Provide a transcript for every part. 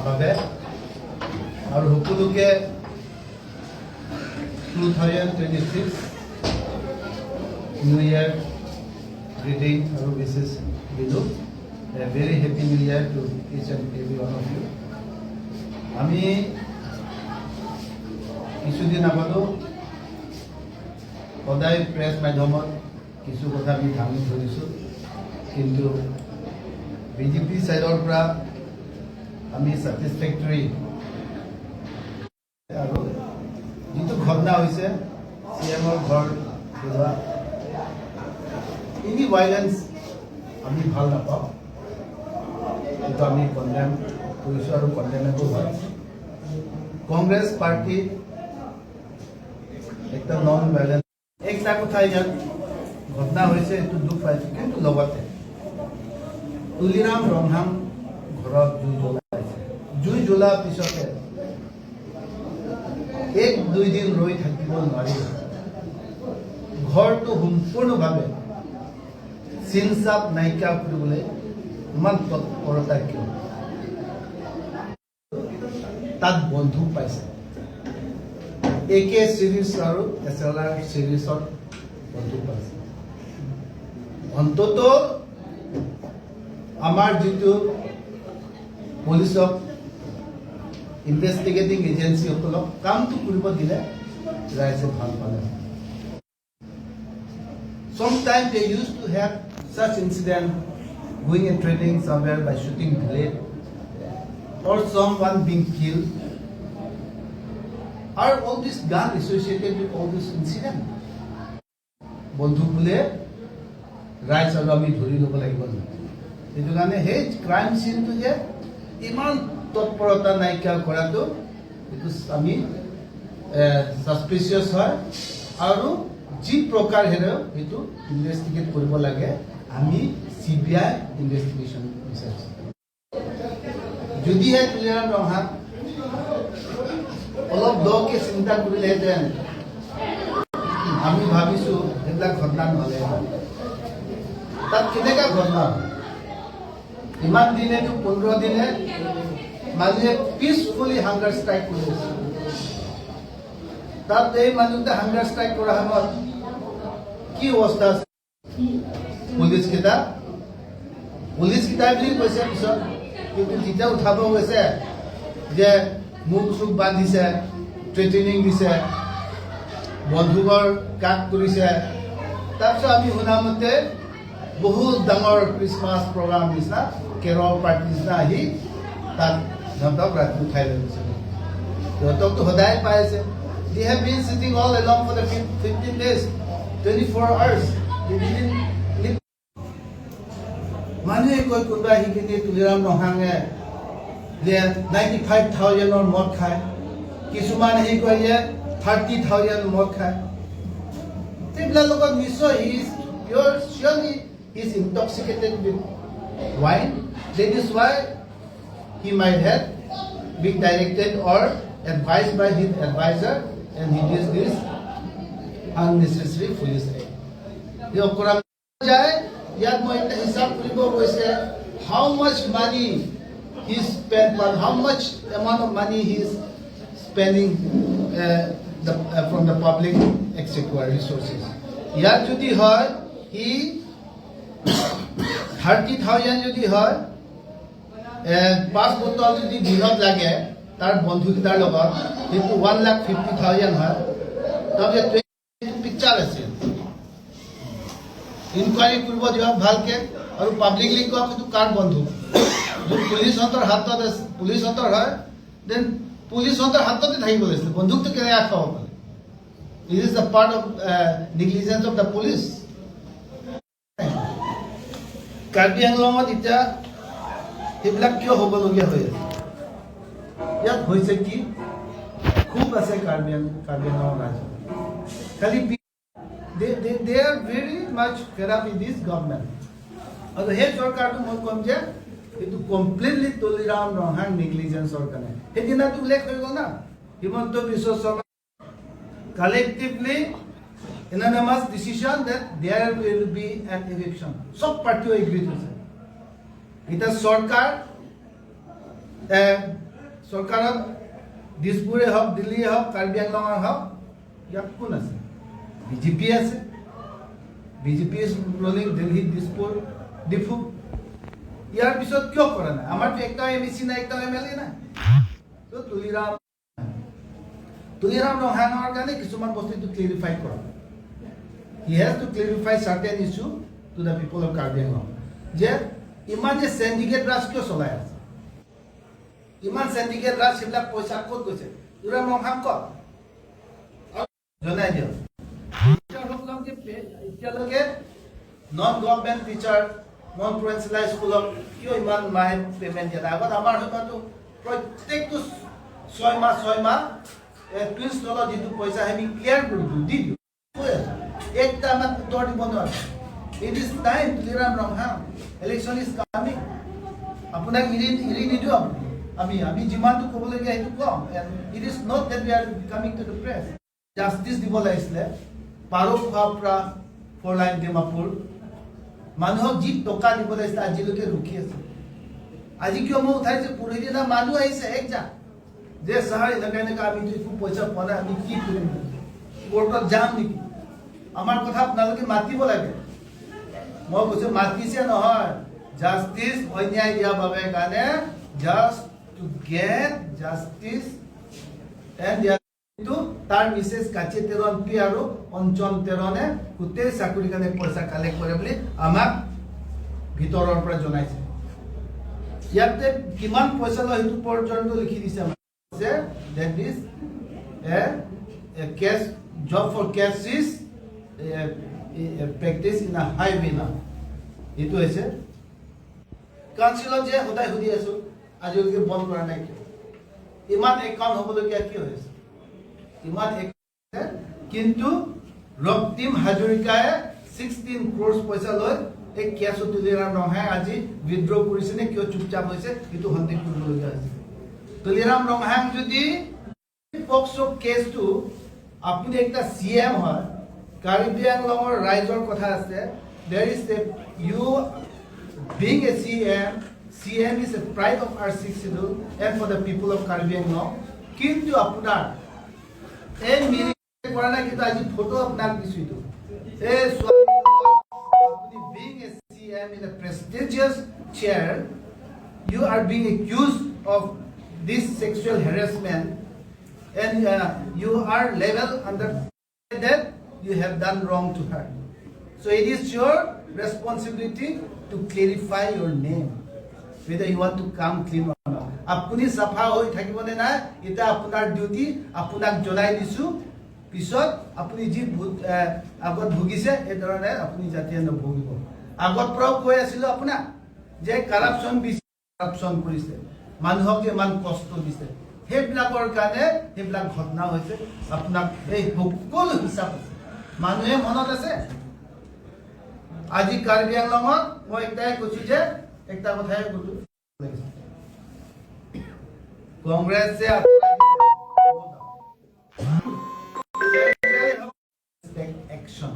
নাভাবে আৰু সকলোকে 2026 New Year greeting and wishes below. A very happy New Year to each and every one of you. আমি কিছুদিন আগতো সদায় প্ৰেছ মাধ্যমত কিছু কথা আমি দাঙি ধৰিছোঁ, কিন্তু বিজেপি সাইডৰ পৰা আমি স্যাটিসফ্যাক্টৰি আৰু যিটো ঘটনা হৈছে CMৰ ঘৰ যোৱা এনি ভাইলেন্স আমি ভাল নাপাওঁ, কিন্তু আমি কণ্ডেম কৰিছোঁ আৰু কণ্ডেমেবল হয়। কংগ্ৰেছ পাৰ্টি একটা নন ভাইলেন্স একটা কথা ইয়াত ঘটনা হৈছে, এইটো দুখ পাইছোঁ, কিন্তু লগতে তুলিৰাম ৰংহাং ঘৰত জুই জ্বলাইছে। জুই জ্বলাৰ পিছতে 1-2 দিন ৰৈ থাকিব নোৱাৰি, ঘৰটো সম্পূৰ্ণভাৱে চিনচাপ নাইকিয়া কৰিবলৈ ইমান তৎপৰতা কিয়? তাত বন্ধু পাইছে, AK সিৰিজ আৰু SLR সিৰিজৰ বন্ধু পাইছে। অন্তত আমাৰ যিটো পুলিচক ইনভেষ্টিগেটিং এজেন্সিসকলক কামটো কৰিব দিলে ৰাইজে ভাল পালে। Sometimes they used to have such incident, going and trading somewhere by shooting blade or someone being killed. Are all this gun associated with all this incident? বন্ধু বোলে ৰাইজ আৰু আমি ধৰি ল'ব লাগিব না, সেইটো কাৰণে সেই ক্ৰাইম চিনটো যে ইমান তৎপৰতা নাইকিয়া কৰাটো এইটো আমি সাসপিচিয়াছ হয়, আৰু যি প্ৰকাৰেৰে এইটো ইনভেষ্টিগেট কৰিব লাগে আমি CBI ইনভেষ্টিগেশ্যন বিচাৰিছোঁ। যদিহে তুলিৰাম ৰংহাং অলপ দকে চিন্তা কৰিলেহেঁতেন, আমি ভাবিছোঁ এইবিলাক ঘটনা নহ'লে। তাত কেনেকুৱা ঘটনা ইমান দিনেতো 15 দিনে মানুহে পিচফুলি হাংগাৰ ষ্ট্ৰাইক কৰি আছে। তাত এই মানুহতে হাংগাৰ ষ্ট্ৰাইক কৰা সময়ত কি অৱস্থা আছে? পুলিচকেইটাই বুলি কৈছে পিছত, কিন্তু যেতিয়া উঠাব গৈছে যে মুখ চুখ বান্ধিছে, থ্ৰেটেনিং দিছে, বন্ধুকৰ কাক কৰিছে, তাৰপিছত আমি শুনামতে বহুত ডাঙৰ ক্ৰিছমাছ প্ৰগ্ৰাম নিচিনা, কেৰল পাৰ্টি নিচিনা আহি তাত সিহঁতক ৰাতি উঠাই লৈ গৈছে। সিহঁতকতো সদায় পাই আছে। They have been sitting all along for the 15 days, 24 hours. They didn't leave. মানুহে কৈ কোনোবা আহি কিনে তুলিৰাম ৰংহাঙে যে 95,000ৰ মদ খায়, কিছুমান আহি কয় যে 30,000 মদ খায়। সেইবিলাক লগত নিশ্চয় surely he is intoxicated with wine. That is why he might have been directed or advised by his advisor, and he did this unnecessary foolish act. Yo কৰা যায় ইয়াত মই এটা হিচাপ কৰিব গৈছে, how much money he spent, but how much amount of money he is spending from the public exchequer resources. ইয়াত যদি হয় he 30,000 যদি হয়, 5 বটল যদি দিনত লাগে তাৰ বন্ধুকেইটাৰ লগত, সেইটো 1,50,000 হয়। তাৰপিছত পিকচাৰ আছে, ইনকুৱাৰী কৰিব দিয়ক ভালকে, আৰু পাব্লিকলি কওক সেইটো কাৰ বন্ধু। যদি পুলিচহঁতৰ হাতত আছে, পুলিচহঁতৰ হয়, দেন পুলিচহঁতৰ হাততে থাকিব লাগিছিল, বন্ধুকটো কেনেকৈ খাব পাৰে? It is the part of negligence of the police. Karbi আংলঙত এতিয়া সেইবিলাক কিয় হ'বলগীয়া হৈ আছে? ইয়াত হৈছে কি, খুব আছে কাৰ্বি আংলঙৰ ৰাজ্য, খালি they are very much fed up with this government. আৰু সেই চৰকাৰটো মই ক'ম যে এইটো কমপ্লিটলি তুলিৰাম ৰংহাং নেগলিজেন্সৰ কাৰণে। সেইদিনাটো উল্লেখ হৈ গ'ল না, Himanta Biswa Sarma collectively unanimous decision that there will be an eviction. Sab party agree to it. It is Sarkar চৰকাৰত দিছপুৰে হওক দিল্লীয়ে হওক কাৰ্বি আংলঙে হওক ইয়াত কোন আছে বিজেপি আছে BJP is ruling Delhi Dispur Diphu ইয়াৰ পিছত কিয় কৰা নাই আমাৰতো একটা এমএচি নাই একটা এমএলএ নাই তো তুলিৰাম ৰহাঙৰ কাৰণে কিছুমান বস্তুটো ক্লিয়াৰিফাই কৰা he has to clarify certain issue to the people of Karbi Anglong যে ইমান যে syndicate ৰাজ কিয় চলাই আছে ইমান syndicate ৰাজ সেইবিলাক পইচা ক'ত গৈছে তুলিৰাম ৰহাং ক'ত জনাই দিয়ক এতিয়ালৈকে non government teacher non provincial স্কুলক কিয় ইমান মাহে পেমেণ্ট দিয়া নাই আগত আমাৰ সময়তো প্ৰত্যেকটো 6 মাহ টুইন্স দলৰ যিটো পইচা আমি ক্লিয়াৰ কৰি দি দিওঁ একটা আমাক উত্তৰ দিব নোৱাৰে it is time Tuliram Ronghang election is coming আপোনাক এৰি নিদিওঁ আমি যিমানটো ক'বলগীয়া সেইটো কম it is not that we are coming to the press justice দিব লাগিছিলে পাৰো খোৱাৰ পৰা 4 লাইন ডিমাপুৰ মানুহক যি টকা দিব লাগিছিলে আজিলৈকে ৰখি আছে আজি কিয় মই উঠাইছে পৰহিদিনা মানুহ আহিছে একজা যে ছাৰ এনেকা আমি একো পইচা পোৱা নাই আমি কি কৰিম কোৰ্টত যাম নেকি আমাৰ কথা আপোনালোকে মাতিব লাগে মই কৈছো মাতিছে নহয় জাষ্টিচ অন্যায় দিয়া বাবে কাৰণে just to get justice and কিন্তু তাৰ মিছেছ কাচি তেৰণ পি আৰু অঞ্চল তেৰণে গোটেই চাকৰি কাৰণে পইচা কালেক্ট কৰে বুলি আমাক ভিতৰৰ পৰা জনাইছে ইয়াতে কিমান পইচা লয় সেইটো পৰ্যন্ত লিখি দিছে that is a case job for cases practice in a high way now etu hoise council je hodai hudi asu ajolke bond kora nai iman account hobologia ki hoise iman kintu Roktim Hajorikae 16 crores paisa loy ek keso tuliram নহয় আজি withdraw কৰিছে নে কিয় চুপচাপ হৈছে এটো হন্তে কৰিবলগীয়া আছে তুলিৰাম ৰহাং যদি পক্সো কেছটো আপুনি একটা সিএম হয় কাৰ্বি আংলঙৰ ৰাইজৰ কথা আছে there is a you being a CM is a pride of our sixth schedule and for the people of Karbi Anglong কিন্তু আপোনাৰ এই মিৰি কৰা না কিন্তু আজি ফটো আপোনাক দিছো এই আপুনি being a CM in a prestigious chair you are being accused of this sexual harassment and you are level under that you have done wrong to her so it is your responsibility to clarify your name whether you want to come clean or not apuni safa hoi thakibone na eta apunar duty apunak jonai disu pisot apuni ji agot bhugise e dorone apuni jatie no bhugibo agot pro koi asilo apuna je corruption korise মানুহক যে মান কষ্ট দিছে হেবিলাকৰ কাৰণে হেবিলাক ঘটনা হৈছে আপোনাক এই সকলো হিচাপ আছে মানুহে মনত আছে আজি কাৰ্বি আংলঙত মই একটাই কৈছো যে একটা কথাই কৈছো কংগ্ৰেছে একশন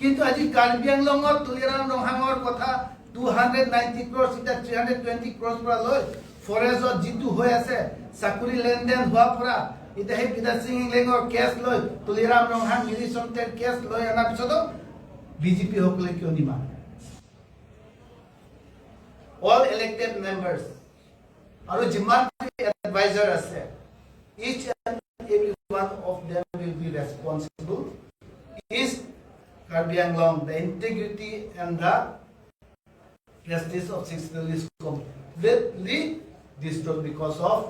কিন্তু আজি কাৰ্বি আংলঙত তুলিৰাম ৰহাঙৰ কথা 290 crores এটা 320 crores পৰা লৈ ফৰেজত জিতু হৈ আছে চাকৰি লেনদেন হোৱা পৰা এটা হে বিদা সিং ইংলেঙৰ কেছ লৈ তুলিৰাম ৰহাং মিলিচন্টেৰ কেছ লৈ আনা পিছত বিজেপি হকলে কিয় নিমা all elected members আৰু যিমান এডভাইজাৰ আছে each and every one of them will be responsible is Karbi Anglong the integrity and the justice of sixth schedule is completely destroyed because of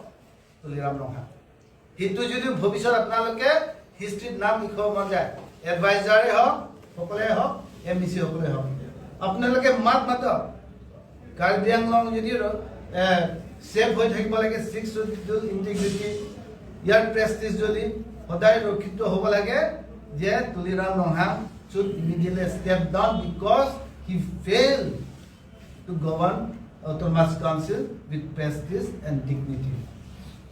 Tuliram ৰহাং কিন্তু যদি ভৱিষ্যত আপোনালোকে হিষ্ট্ৰীত নাম লিখিব মন যায় এডভাইজাৰে হওক সকলে হওক এমএসি সকলে হওক আপোনালোকে মাত কাৰ্বি আংলং যদি সেফ হৈ থাকিব লাগে সিক্স শিডিউল ইন্টিগ্ৰিটি ইয়াৰ প্ৰেষ্টিজ যদি সদায় ৰক্ষিত হ'ব লাগে যে Tuliram ৰহাং should immediately step down because he failed to govern autonomous council with prestige and dignity.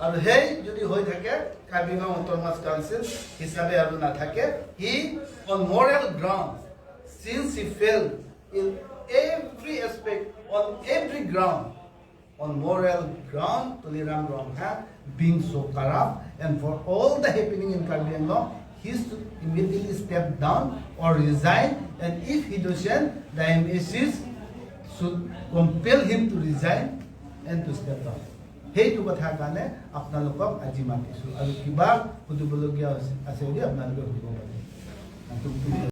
And hey, jodi hoy thake Karbi Anglong autonomous council hisabe aru na thake he on moral ground since he failed in every aspect on every ground on moral ground, Tuliram Rongha being so corrupt, and for all the happening in Karbi Anglong, he should immediately step down or resign, and if he doesn't, the MSCs should compel him to resign and to step down. সেইটো কথা কাৰণে আপোনালোকক আজি মাতিছোঁ আৰু কিবা সুধিবলগীয়া আছে যদি আপোনালোকে সুধিব পাৰে।